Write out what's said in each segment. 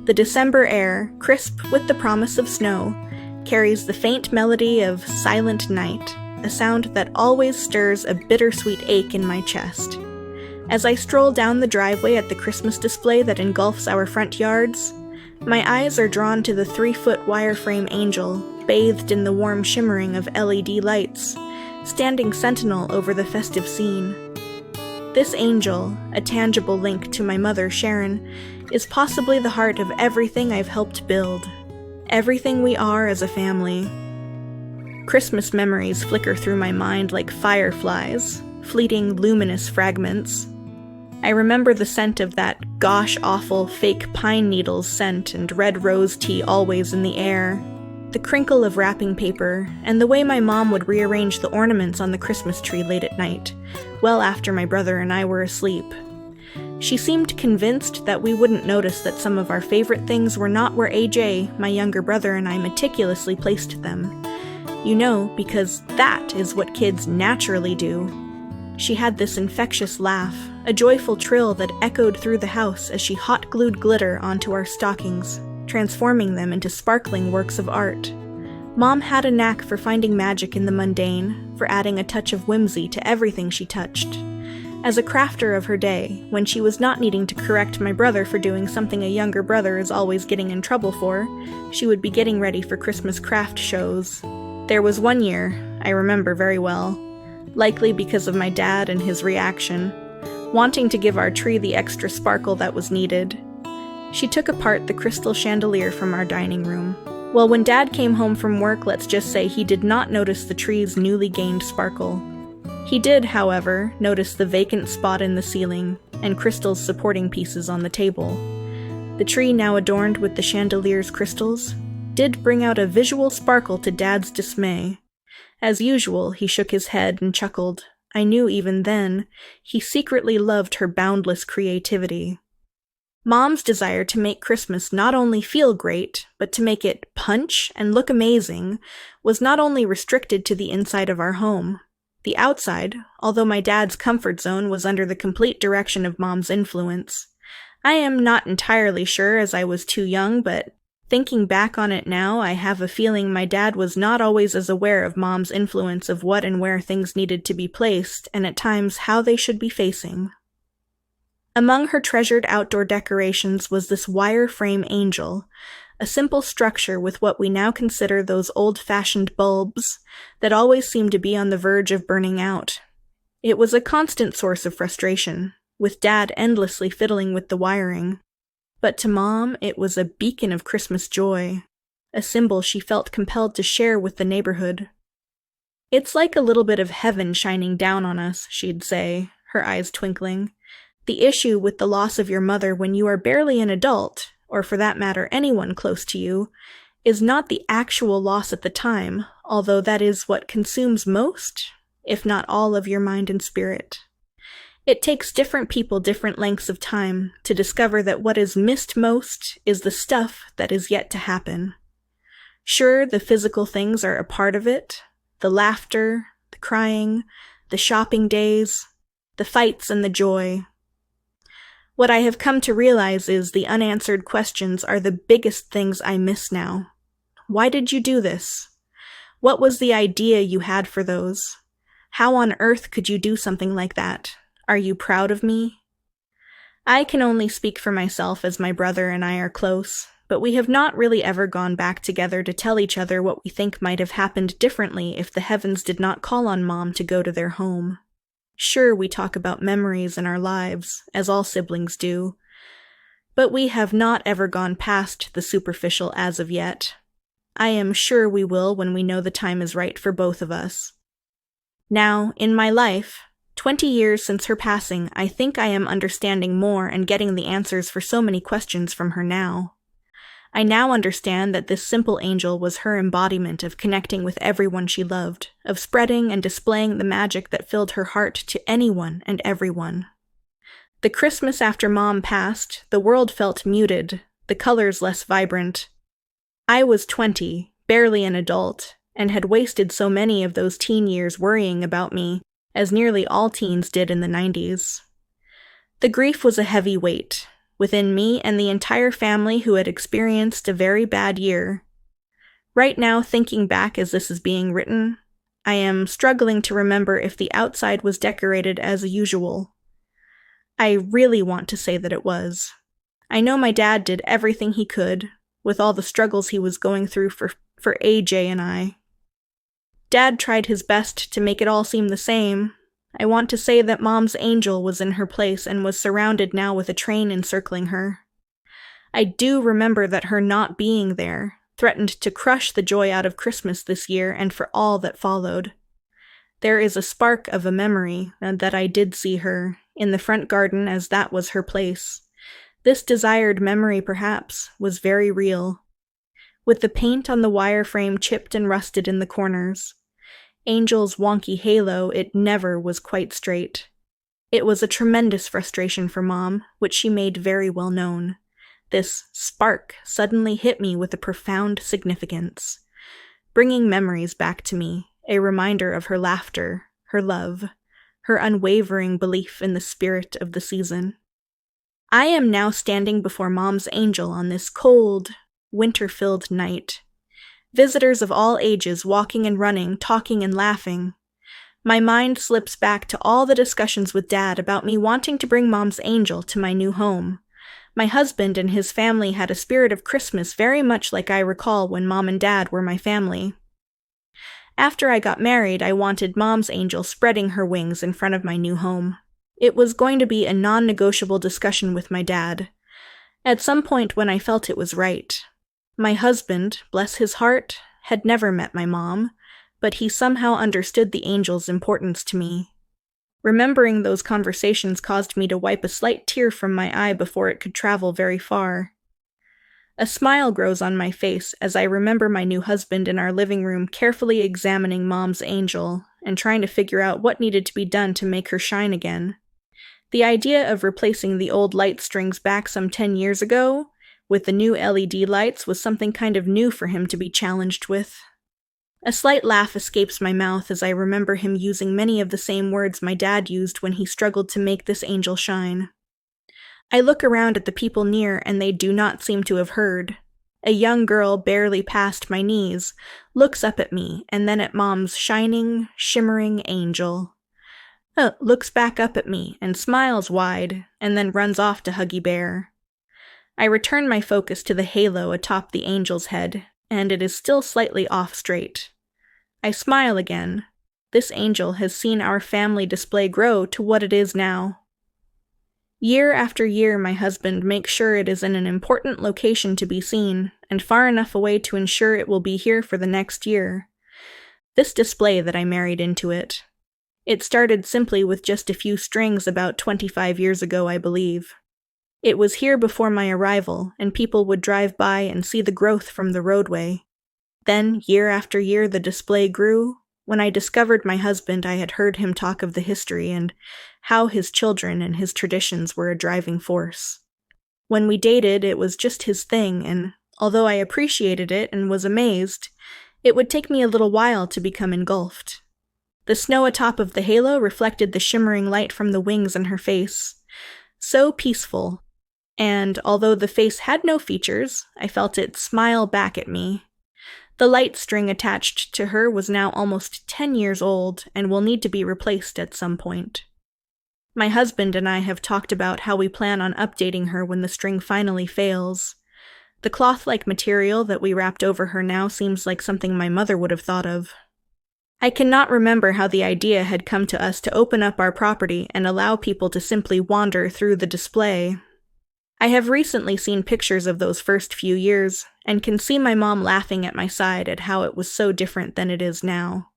The December air, crisp with the promise of snow, carries the faint melody of Silent Night, a sound that always stirs a bittersweet ache in my chest. As I stroll down the driveway at the Christmas display that engulfs our front yards, my eyes are drawn to the 3-foot wireframe angel, bathed in the warm shimmering of LED lights, standing sentinel over the festive scene. This angel, a tangible link to my mother, Sharon, is possibly the heart of everything I've helped build, everything we are as a family. Christmas memories flicker through my mind like fireflies, fleeting luminous fragments. I remember the scent of that gosh-awful fake pine needles scent and red rose tea always in the air, the crinkle of wrapping paper, and the way my mom would rearrange the ornaments on the Christmas tree late at night, well after my brother and I were asleep. She seemed convinced that we wouldn't notice that some of our favorite things were not where AJ, my younger brother, and I meticulously placed them. You know, because that is what kids naturally do. She had this infectious laugh, a joyful trill that echoed through the house as she hot-glued glitter onto our stockings, transforming them into sparkling works of art. Mom had a knack for finding magic in the mundane, for adding a touch of whimsy to everything she touched. As a crafter of her day, when she was not needing to correct my brother for doing something a younger brother is always getting in trouble for, she would be getting ready for Christmas craft shows. There was one year, I remember very well, likely because of my dad and his reaction, wanting to give our tree the extra sparkle that was needed. She took apart the crystal chandelier from our dining room. Well, when Dad came home from work, let's just say he did not notice the tree's newly gained sparkle. He did, however, notice the vacant spot in the ceiling and Crystal's supporting pieces on the table. The tree, now adorned with the chandelier's crystals, did bring out a visual sparkle to Dad's dismay. As usual, he shook his head and chuckled. I knew even then he secretly loved her boundless creativity. Mom's desire to make Christmas not only feel great, but to make it punch and look amazing, was not only restricted to the inside of our home. The outside, although my dad's comfort zone was under the complete direction of Mom's influence. I am not entirely sure as I was too young, but thinking back on it now, I have a feeling my dad was not always as aware of Mom's influence of what and where things needed to be placed, and at times how they should be facing. Among her treasured outdoor decorations was this wire-frame angel, a simple structure with what we now consider those old-fashioned bulbs that always seem to be on the verge of burning out. It was a constant source of frustration, with Dad endlessly fiddling with the wiring. But to Mom, it was a beacon of Christmas joy, a symbol she felt compelled to share with the neighborhood. "It's like a little bit of heaven shining down on us," she'd say, her eyes twinkling. "The issue with the loss of your mother when you are barely an adult, or for that matter anyone close to you, is not the actual loss at the time, although that is what consumes most, if not all, of your mind and spirit. It takes different people different lengths of time to discover that what is missed most is the stuff that is yet to happen. Sure, the physical things are a part of it, the laughter, the crying, the shopping days, the fights and the joy. What I have come to realize is the unanswered questions are the biggest things I miss now. Why did you do this? What was the idea you had for those? How on earth could you do something like that? Are you proud of me?" I can only speak for myself as my brother and I are close, but we have not really ever gone back together to tell each other what we think might have happened differently if the heavens did not call on Mom to go to their home. Sure, we talk about memories in our lives, as all siblings do, but we have not ever gone past the superficial as of yet. I am sure we will when we know the time is right for both of us. Now, in my life, 20 years since her passing, I think I am understanding more and getting the answers for so many questions from her now. I now understand that this simple angel was her embodiment of connecting with everyone she loved, of spreading and displaying the magic that filled her heart to anyone and everyone. The Christmas after Mom passed, the world felt muted, the colors less vibrant. I was 20, barely an adult, and had wasted so many of those teen years worrying about me, as nearly all teens did in the 90s. The grief was a heavy weight. within me and the entire family who had experienced a very bad year. Right now, thinking back as this is being written, I am struggling to remember if the outside was decorated as usual. I really want to say that it was. I know my dad did everything he could, with all the struggles he was going through for AJ and I. Dad tried his best to make it all seem the same. I want to say that Mom's angel was in her place and was surrounded now with a train encircling her. I do remember that her not being there threatened to crush the joy out of Christmas this year and for all that followed. There is a spark of a memory that I did see her in the front garden, as that was her place. This desired memory, perhaps, was very real. With the paint on the wire frame chipped and rusted in the corners, Angel's wonky halo, it never was quite straight. It was a tremendous frustration for Mom, which she made very well known. This spark suddenly hit me with a profound significance, bringing memories back to me, a reminder of her laughter, her love, her unwavering belief in the spirit of the season. I am now standing before Mom's angel on this cold, winter-filled night. Visitors of all ages walking and running, talking and laughing. My mind slips back to all the discussions with Dad about me wanting to bring Mom's angel to my new home. My husband and his family had a spirit of Christmas very much like I recall when Mom and Dad were my family. After I got married, I wanted Mom's angel spreading her wings in front of my new home. It was going to be a non-negotiable discussion with my dad. At some point when I felt it was right. My husband, bless his heart, had never met my mom, but he somehow understood the angel's importance to me. Remembering those conversations caused me to wipe a slight tear from my eye before it could travel very far. A smile grows on my face as I remember my new husband in our living room carefully examining Mom's angel and trying to figure out what needed to be done to make her shine again. The idea of replacing the old light strings back some 10 years ago with the new LED lights was something kind of new for him to be challenged with. A slight laugh escapes my mouth as I remember him using many of the same words my dad used when he struggled to make this angel shine. I look around at the people near and they do not seem to have heard. A young girl barely past my knees looks up at me and then at Mom's shining, shimmering angel. Looks back up at me and smiles wide and then runs off to Huggy Bear. I return my focus to the halo atop the angel's head, and it is still slightly off straight. I smile again. This angel has seen our family display grow to what it is now. Year after year, my husband makes sure it is in an important location to be seen, and far enough away to ensure it will be here for the next year. This display that I married into it. It started simply with just a few strings about 25 years ago, I believe. It was here before my arrival, and people would drive by and see the growth from the roadway. Then, year after year, the display grew. When I discovered my husband, I had heard him talk of the history and how his children and his traditions were a driving force. When we dated, it was just his thing, and although I appreciated it and was amazed, it would take me a little while to become engulfed. The snow atop of the halo reflected the shimmering light from the wings in her face. So peaceful. And although the face had no features, I felt it smile back at me. The light string attached to her was now almost 10 years old and will need to be replaced at some point. My husband and I have talked about how we plan on updating her when the string finally fails. The cloth-like material that we wrapped over her now seems like something my mother would have thought of. I cannot remember how the idea had come to us to open up our property and allow people to simply wander through the display. I have recently seen pictures of those first few years, and can see my mom laughing at my side at how it was so different than it is now.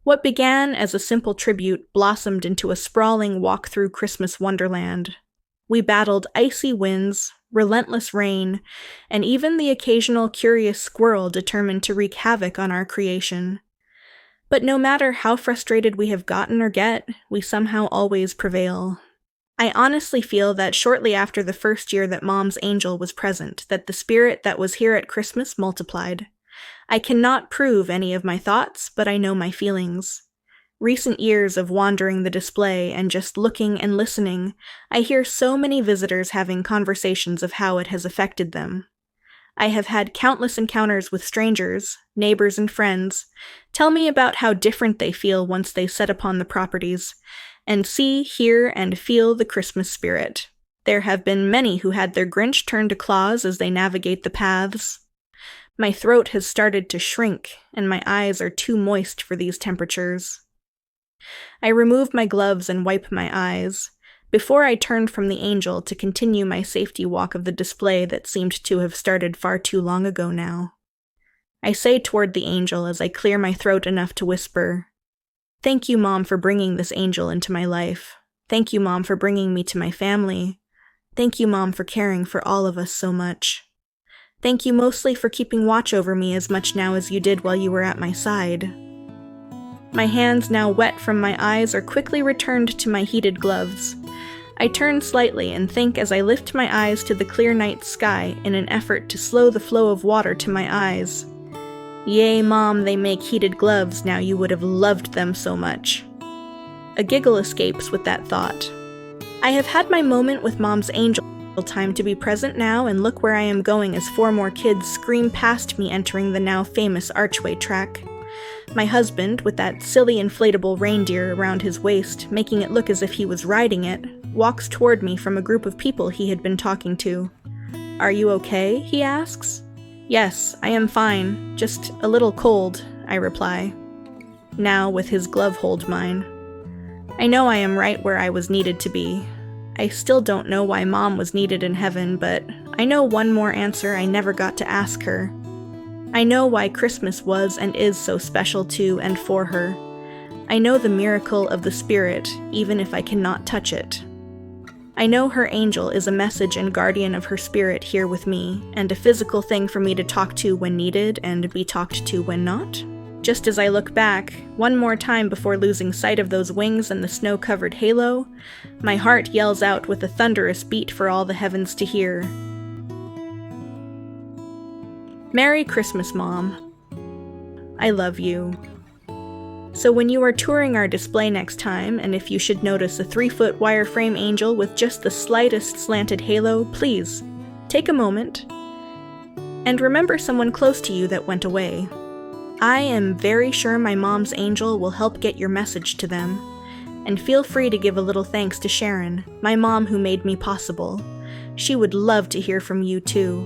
What began as a simple tribute blossomed into a sprawling walk through Christmas wonderland. We battled icy winds, relentless rain, and even the occasional curious squirrel determined to wreak havoc on our creation. But no matter how frustrated we have gotten or get, we somehow always prevail. I honestly feel that shortly after the first year that Mom's angel was present, that the spirit that was here at Christmas multiplied. I cannot prove any of my thoughts, but I know my feelings. Recent years of wandering the display and just looking and listening, I hear so many visitors having conversations of how it has affected them. I have had countless encounters with strangers, neighbors and friends, tell me about how different they feel once they set upon the properties, and see, hear, and feel the Christmas spirit. There have been many who had their Grinch turn to claws as they navigate the paths. My throat has started to shrink, and my eyes are too moist for these temperatures. I remove my gloves and wipe my eyes, before I turned from the angel to continue my safety walk of the display that seemed to have started far too long ago now. I say toward the angel as I clear my throat enough to whisper, "Thank you, Mom, for bringing this angel into my life. Thank you, Mom, for bringing me to my family. Thank you, Mom, for caring for all of us so much. Thank you mostly for keeping watch over me as much now as you did while you were at my side." My hands, now wet from my eyes, are quickly returned to my heated gloves. I turn slightly and think as I lift my eyes to the clear night sky in an effort to slow the flow of water to my eyes. Yay, Mom, they make heated gloves, now you would have loved them so much. A giggle escapes with that thought. I have had my moment with Mom's angel. Time to be present now, and look where I am going as 4 more kids scream past me entering the now famous archway track. My husband, with that silly inflatable reindeer around his waist, making it look as if he was riding it, walks toward me from a group of people he had been talking to. "Are you okay?" he asks. "Yes, I am fine, just a little cold," I reply, now with his glove hold mine. I know I am right where I was needed to be. I still don't know why Mom was needed in heaven, but I know one more answer I never got to ask her. I know why Christmas was and is so special to and for her. I know the miracle of the Spirit, even if I cannot touch it. I know her angel is a message and guardian of her spirit here with me, and a physical thing for me to talk to when needed and be talked to when not. Just as I look back, one more time before losing sight of those wings and the snow-covered halo, my heart yells out with a thunderous beat for all the heavens to hear. Merry Christmas, Mom. I love you. So when you are touring our display next time, and if you should notice a 3-foot wireframe angel with just the slightest slanted halo, please, take a moment, and remember someone close to you that went away. I am very sure my mom's angel will help get your message to them. And feel free to give a little thanks to Sharon, my mom who made me possible. She would love to hear from you too.